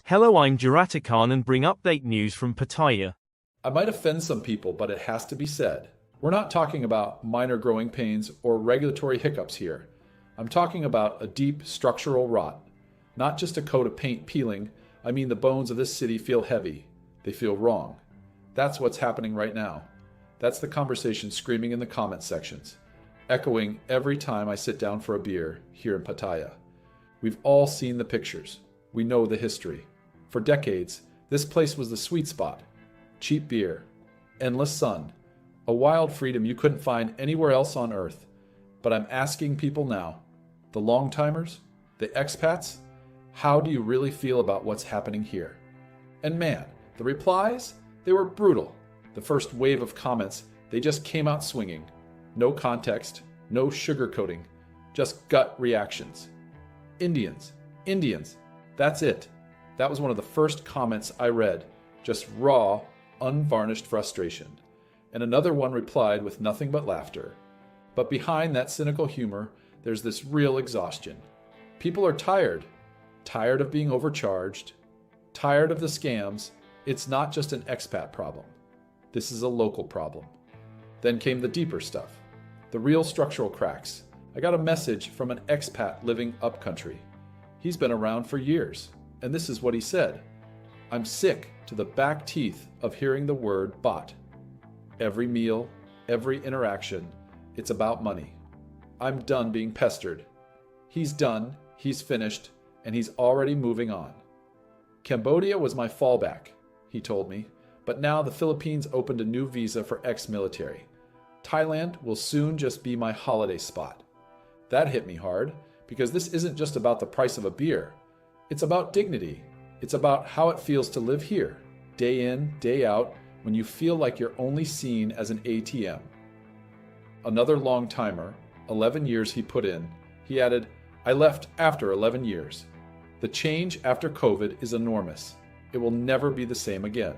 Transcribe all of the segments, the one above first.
Hello, I'm Jaratikan and bring update news from Pattaya. I might offend some people, but it has to be said. We're not talking about minor growing pains or regulatory hiccups here. I'm talking about a deep structural rot. Not just a coat of paint peeling, I mean the bones of this city feel heavy. They feel wrong. That's what's happening right now. That's the conversation screaming in the comment sections, echoing every time I sit down for a beer here in Pattaya. We've all seen the pictures. We know the history. For decades, this place was the sweet spot. Cheap beer, endless sun, a wild freedom you couldn't find anywhere else on earth. But I'm asking people now, the long-timers, the expats, how do you really feel about what's happening here? And man, the replies, they were brutal. The first wave of comments, they just came out swinging. No context, no sugarcoating, just gut reactions. Indians, Indians, that's it. That was one of the first comments I read, just raw, unvarnished frustration. And another one replied with nothing but laughter. But behind that cynical humor, there's this real exhaustion. People are tired. Tired of being overcharged. Tired of the scams. It's not just an expat problem. This is a local problem. Then came the deeper stuff. The real structural cracks. I got a message from an expat living upcountry. He's been around for years, and this is what he said. I'm sick to the back teeth of hearing the word bot. Every meal, every interaction, it's about money. I'm done being pestered. He's done, he's finished, and he's already moving on. Cambodia was my fallback, he told me, but now the Philippines opened a new visa for ex-military. Thailand will soon just be my holiday spot. That hit me hard, because this isn't just about the price of a beer. It's about dignity. It's about how it feels to live here, day in, day out, when you feel like you're only seen as an ATM. Another long-timer, 11 years he put in, he added, I left after 11 years. The change after COVID is enormous. It will never be the same again.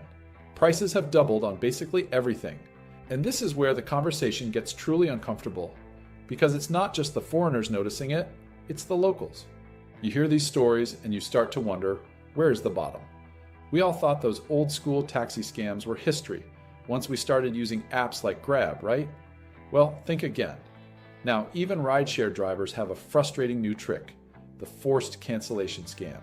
Prices have doubled on basically everything. And this is where the conversation gets truly uncomfortable, because it's not just the foreigners noticing it, it's the locals. You hear these stories and you start to wonder, where's the bottom? We all thought those old school taxi scams were history once we started using apps like Grab, right? Well, think again. Now, even rideshare drivers have a frustrating new trick, the forced cancellation scam.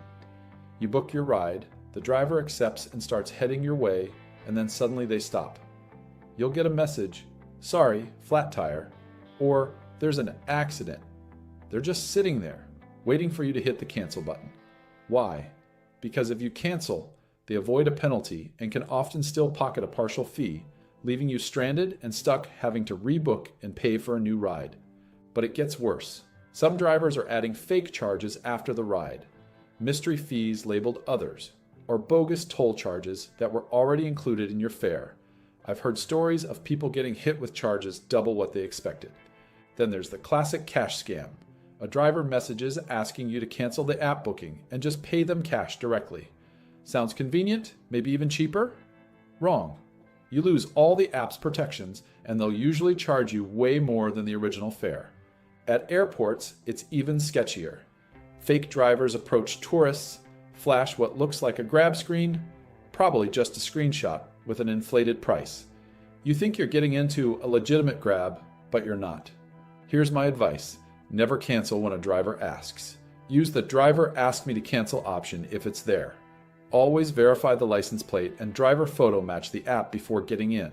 You book your ride, the driver accepts and starts heading your way, and then suddenly they stop. You'll get a message, sorry, flat tire, or there's an accident. They're just sitting there, waiting for you to hit the cancel button. Why? Because if you cancel, they avoid a penalty and can often still pocket a partial fee, leaving you stranded and stuck having to rebook and pay for a new ride. But it gets worse. Some drivers are adding fake charges after the ride, mystery fees labeled others, or bogus toll charges that were already included in your fare. I've heard stories of people getting hit with charges double what they expected. Then there's the classic cash scam. A driver messages asking you to cancel the app booking and just pay them cash directly. Sounds convenient, maybe even cheaper? Wrong. You lose all the app's protections, and they'll usually charge you way more than the original fare. At airports, it's even sketchier. Fake drivers approach tourists, flash what looks like a grab screen, probably just a screenshot with an inflated price. You think you're getting into a legitimate grab, but you're not. Here's my advice. Never cancel when a driver asks. Use the driver ask me to cancel option if it's there. Always verify the license plate and driver photo match the app before getting in.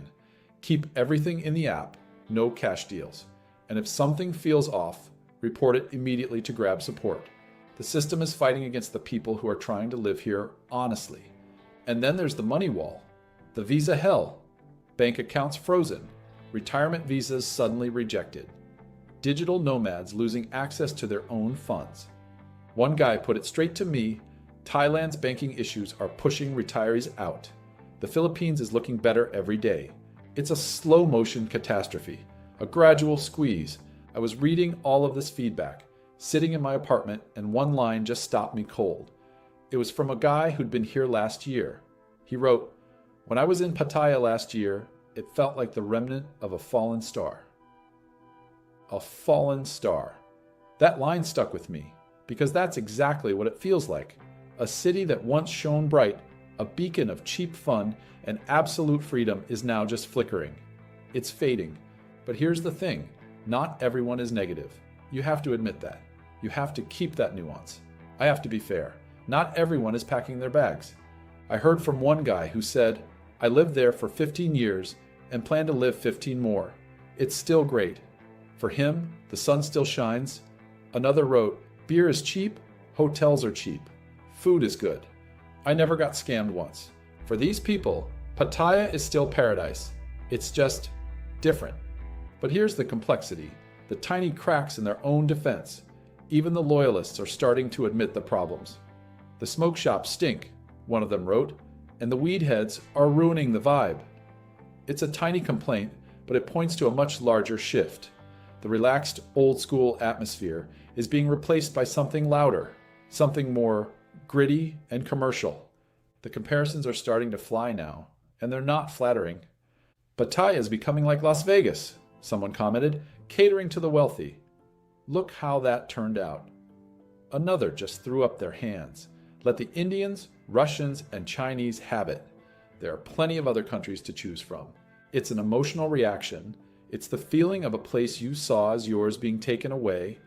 Keep everything in the app, no cash deals. And if something feels off, report it immediately to Grab support. The system is fighting against the people who are trying to live here honestly. And then there's the money wall, the visa hell, bank accounts frozen, retirement visas suddenly rejected, digital nomads losing access to their own funds. One guy put it straight to me, Thailand's banking issues are pushing retirees out. The Philippines is looking better every day. It's a slow motion catastrophe, a gradual squeeze. I was reading all of this feedback, sitting in my apartment, and one line just stopped me cold. It was from a guy who'd been here last year. He wrote, "When I was in Pattaya last year, it felt like the remnant of a fallen star." A fallen star. That line stuck with me, because that's exactly what it feels like. A city that once shone bright, a beacon of cheap fun and absolute freedom, is now just flickering. It's fading. But here's the thing, not everyone is negative. You have to admit that. You have to keep that nuance. I have to be fair. Not everyone is packing their bags. I heard from one guy who said, "I lived there for 15 years and plan to live 15 more. It's still great. For him, the sun still shines." Another wrote, "Beer is cheap, hotels are cheap, food is good. I never got scammed once." For these people, Pattaya is still paradise. It's just different. But here's the complexity, the tiny cracks in their own defense. Even the loyalists are starting to admit the problems. "The smoke shops stink," one of them wrote, "and the weed heads are ruining the vibe." It's a tiny complaint, but it points to a much larger shift. The relaxed, old-school atmosphere is being replaced by something louder, something more gritty and commercial. The comparisons are starting to fly now, and they're not flattering. "Pattaya is becoming like Las Vegas," someone commented, "catering to the wealthy. Look how that turned out." Another just threw up their hands. "Let the Indians, Russians, and Chinese have it. There are plenty of other countries to choose from." It's an emotional reaction. It's the feeling of a place you saw as yours being taken away,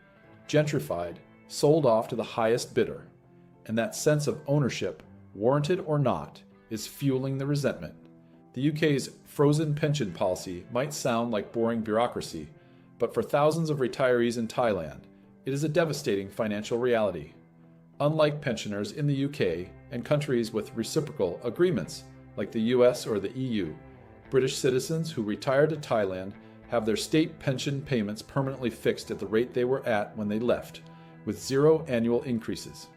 gentrified, sold off to the highest bidder. And that sense of ownership, warranted or not, is fueling the resentment. The UK's frozen pension policy might sound like boring bureaucracy, but for thousands of retirees in Thailand, it is a devastating financial reality. Unlike pensioners in the UK and countries with reciprocal agreements like the US or the EU, British citizens who retire to Thailand have their state pension payments permanently fixed at the rate they were at when they left, with 0 annual increases.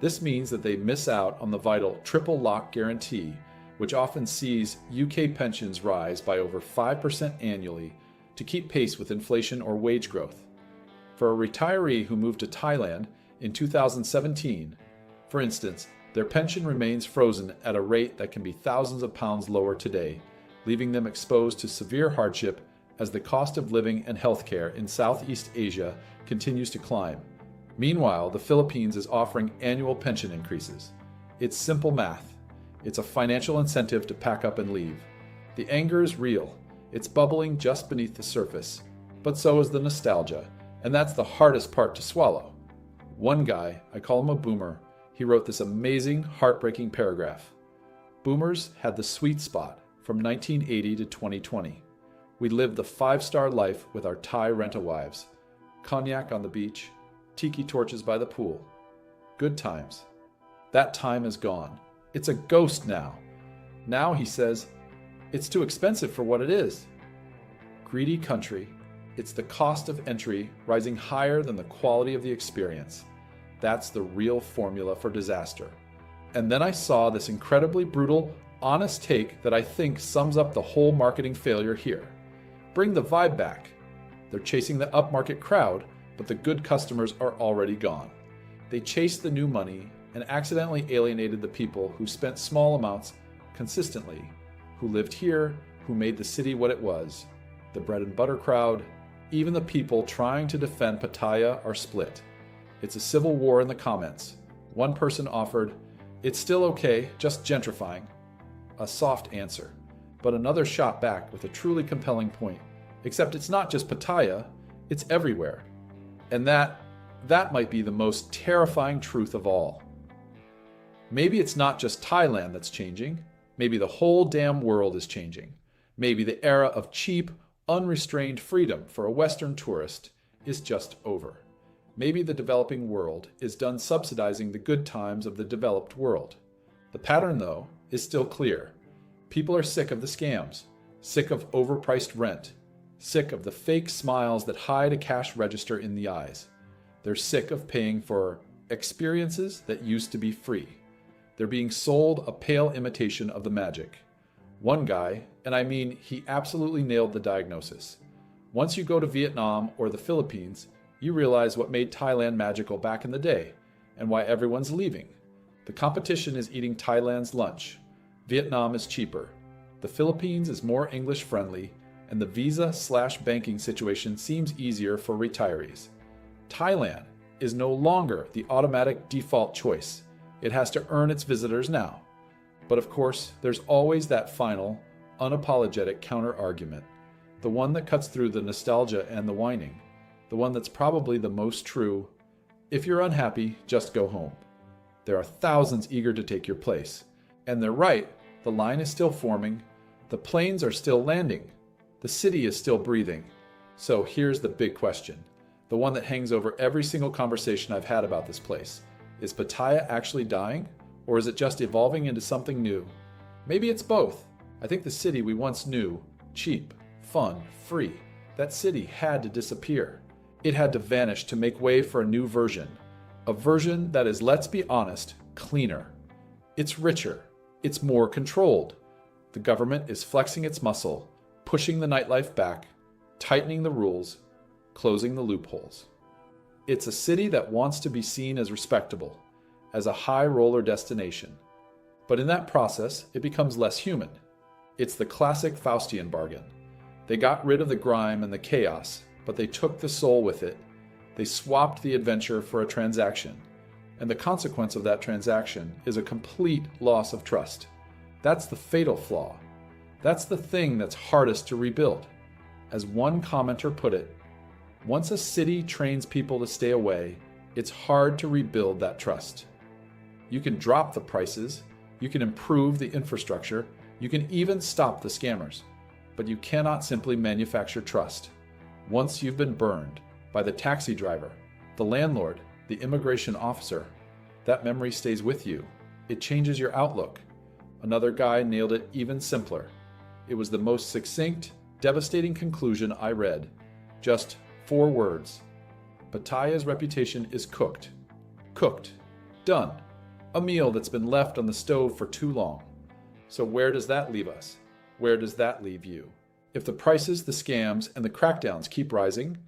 This means that they miss out on the vital triple lock guarantee, which often sees UK pensions rise by over 5% annually to keep pace with inflation or wage growth. For a retiree who moved to Thailand in 2017, for instance, their pension remains frozen at a rate that can be thousands of pounds lower today, leaving them exposed to severe hardship as the cost of living and healthcare in Southeast Asia continues to climb. Meanwhile, the Philippines is offering annual pension increases. It's simple math. It's a financial incentive to pack up and leave. The anger is real. It's bubbling just beneath the surface. But so is the nostalgia, and that's the hardest part to swallow. One guy, I call him a boomer, he wrote this amazing, heartbreaking paragraph. "Boomers had the sweet spot from 1980 to 2020. We lived the 5-star life with our Thai rent-a-wives, cognac on the beach, tiki torches by the pool. Good times. That time is gone. It's a ghost now. Now," he says, "it's too expensive for what it is." Greedy country. It's the cost of entry rising higher than the quality of the experience. That's the real formula for disaster. And then I saw this incredibly brutal, honest take that I think sums up the whole marketing failure here. Bring the vibe back. They're chasing the upmarket crowd, but the good customers are already gone. They chased the new money and accidentally alienated the people who spent small amounts consistently, who lived here, who made the city what it was. The bread and butter crowd, even the people trying to defend Pattaya are split. It's a civil war in the comments. One person offered, "It's still okay, just gentrifying." A soft answer. But another shot back with a truly compelling point. Except it's not just Pattaya, it's everywhere. And that might be the most terrifying truth of all. Maybe it's not just Thailand that's changing. Maybe the whole damn world is changing. Maybe the era of cheap, unrestrained freedom for a Western tourist is just over. Maybe the developing world is done subsidizing the good times of the developed world. The pattern, though, is still clear. People are sick of the scams, sick of overpriced rent, sick of the fake smiles that hide a cash register in the eyes. They're sick of paying for experiences that used to be free. They're being sold a pale imitation of the magic. One guy, and I mean he absolutely nailed the diagnosis. Once you go to Vietnam or the Philippines, you realize what made Thailand magical back in the day and why everyone's leaving. The competition is eating Thailand's lunch. Vietnam is cheaper. The Philippines is more English friendly, and the visa/banking situation seems easier for retirees. Thailand is no longer the automatic default choice. It has to earn its visitors now. But of course, there's always that final, unapologetic counter-argument, the one that cuts through the nostalgia and the whining, the one that's probably the most true. If you're unhappy, just go home. There are thousands eager to take your place. And they're right, the line is still forming, the planes are still landing, the city is still breathing. So here's the big question, the one that hangs over every single conversation I've had about this place. Is Pattaya actually dying, or is it just evolving into something new? Maybe it's both. I think the city we once knew, cheap, fun, free, that city had to disappear. It had to vanish to make way for a new version. A version that is, let's be honest, cleaner. It's richer. It's more controlled. The government is flexing its muscle, pushing the nightlife back, tightening the rules, closing the loopholes. It's a city that wants to be seen as respectable, as a high roller destination. But in that process, it becomes less human. It's the classic Faustian bargain. They got rid of the grime and the chaos, but they took the soul with it. They swapped the adventure for a transaction. And the consequence of that transaction is a complete loss of trust. That's the fatal flaw. That's the thing that's hardest to rebuild. As one commenter put it, once a city trains people to stay away, it's hard to rebuild that trust. You can drop the prices, you can improve the infrastructure, you can even stop the scammers, but you cannot simply manufacture trust. Once you've been burned by the taxi driver, the landlord, the immigration officer, that memory stays with you. It changes your outlook. Another guy nailed it even simpler. It was the most succinct, devastating conclusion I read. Just 4 words. Pattaya's reputation is cooked. Cooked. Done. A meal that's been left on the stove for too long. So where does that leave us? Where does that leave you? If the prices, the scams, and the crackdowns keep rising,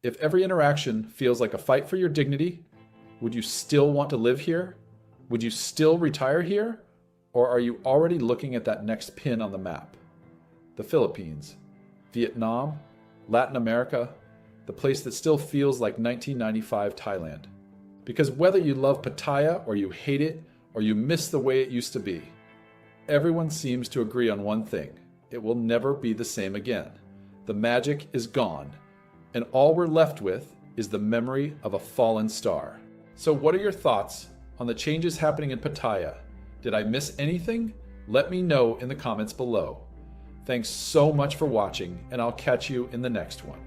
if every interaction feels like a fight for your dignity, would you still want to live here? Would you still retire here? Or are you already looking at that next pin on the map? The Philippines, Vietnam, Latin America, the place that still feels like 1995 Thailand. Because whether you love Pattaya or you hate it or you miss the way it used to be, everyone seems to agree on one thing. It will never be the same again. The magic is gone, and all we're left with is the memory of a fallen star. So what are your thoughts on the changes happening in Pattaya? Did I miss anything? Let me know in the comments below. Thanks so much for watching, and I'll catch you in the next one.